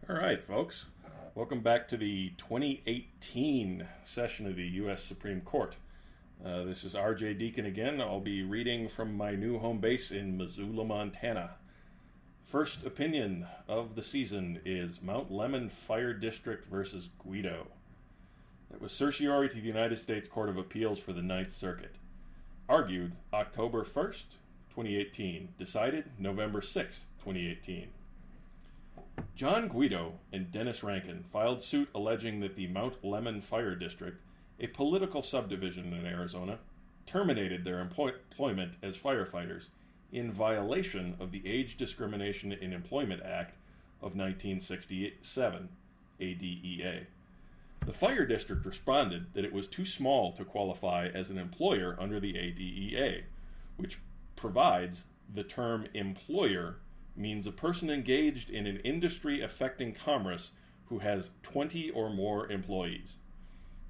All right, folks. Welcome back to the 2018 session of the U.S. Supreme Court. This is R.J. Deacon again. I'll be reading from my new home base in Missoula, Montana. First opinion of the season is Mount Lemmon Fire District versus Guido. It was certiorari to the United States Court of Appeals for the Ninth Circuit. Argued October 1st, 2018. Decided November 6th, 2018. John Guido and Dennis Rankin filed suit alleging that the Mount Lemmon Fire District, a political subdivision in Arizona, terminated their employment as firefighters in violation of the Age Discrimination in Employment Act of 1967, ADEA. The fire district responded that it was too small to qualify as an employer under the ADEA, which provides the term employer means a person engaged in an industry affecting commerce who has 20 or more employees.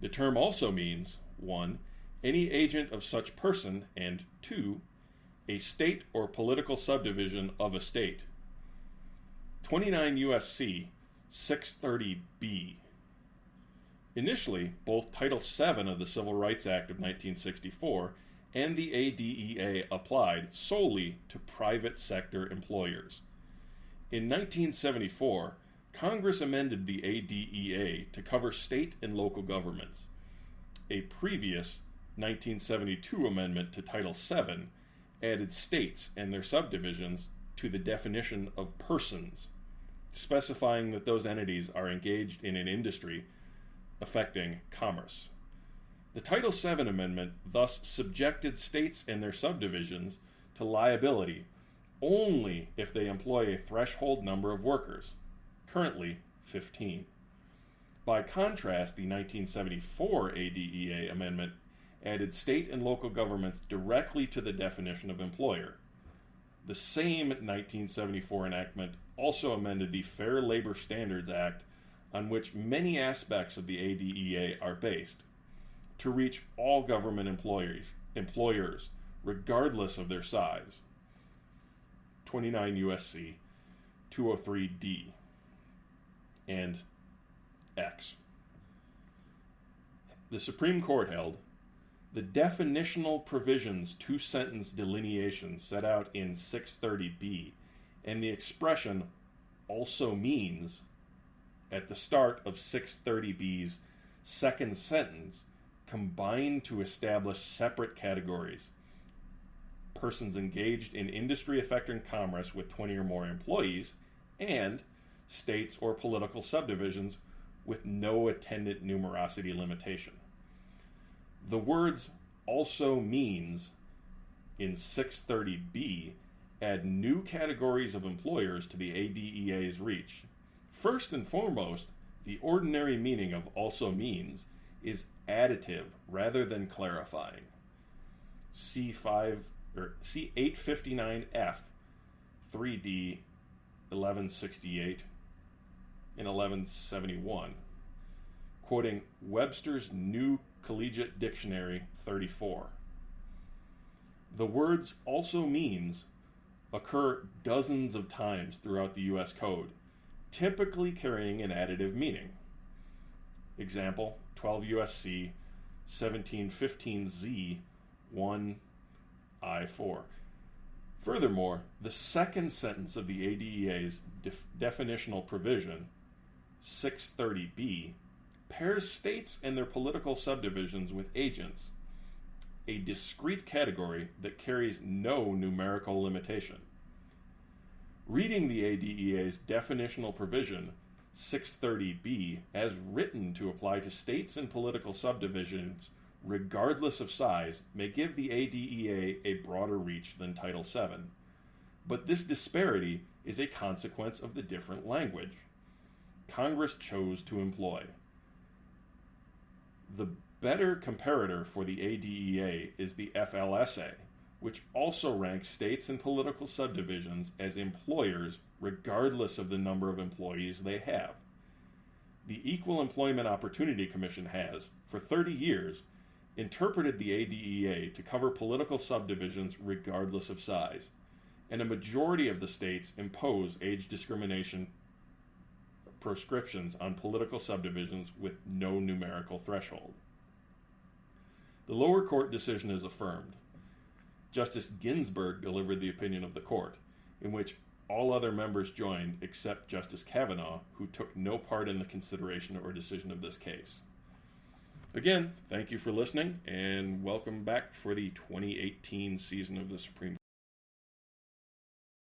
The term also means 1. Any agent of such person, and 2. A state or political subdivision of a state. 29 U.S.C. 630B. Initially, both Title VII of the Civil Rights Act of 1964 and the ADEA applied solely to private sector employers. In 1974, Congress amended the ADEA to cover state and local governments. A previous 1972 amendment to Title VII added states and their subdivisions to the definition of persons, specifying that those entities are engaged in an industry affecting commerce. The Title VII Amendment thus subjected states and their subdivisions to liability only if they employ a threshold number of workers, currently 15. By contrast, the 1974 ADEA Amendment added state and local governments directly to the definition of employer. The same 1974 enactment also amended the Fair Labor Standards Act, on which many aspects of the ADEA are based, to reach all government employers, regardless of their size. 29 U.S.C. 203D and X. The Supreme Court held the definitional provisions two-sentence delineation set out in 630B and the expression also means at the start of 630B's second sentence combine to establish separate categories: persons engaged in industry affecting commerce with 20 or more employees, and states or political subdivisions with no attendant numerosity limitation. The words also means in 630B add new categories of employers to the ADEA's reach. First and foremost, the ordinary meaning of also means is additive rather than clarifying. C859F 3D 1168 and 1171, quoting Webster's New Collegiate Dictionary 34. The words also means occur dozens of times throughout the U.S. Code, typically carrying an additive meaning. Example, 12 U.S.C. 1715Z 1I4. Furthermore, the second sentence of the ADEA's definitional provision, 630B, pairs states and their political subdivisions with agents, a discrete category that carries no numerical limitation. Reading the ADEA's definitional provision, 630B, as written to apply to states and political subdivisions regardless of size, may give the ADEA a broader reach than Title VII. But this disparity is a consequence of the different language Congress chose to employ. The better comparator for the ADEA is the FLSA, which also ranks states and political subdivisions as employers regardless of the number of employees they have. The Equal Employment Opportunity Commission has, for 30 years, interpreted the ADEA to cover political subdivisions regardless of size, and a majority of the states impose age discrimination proscriptions on political subdivisions with no numerical threshold. The lower court decision is affirmed. Justice Ginsburg delivered the opinion of the court, in which all other members joined except Justice Kavanaugh, who took no part in the consideration or decision of this case. Again, thank you for listening, and welcome back for the 2018 season of the Supreme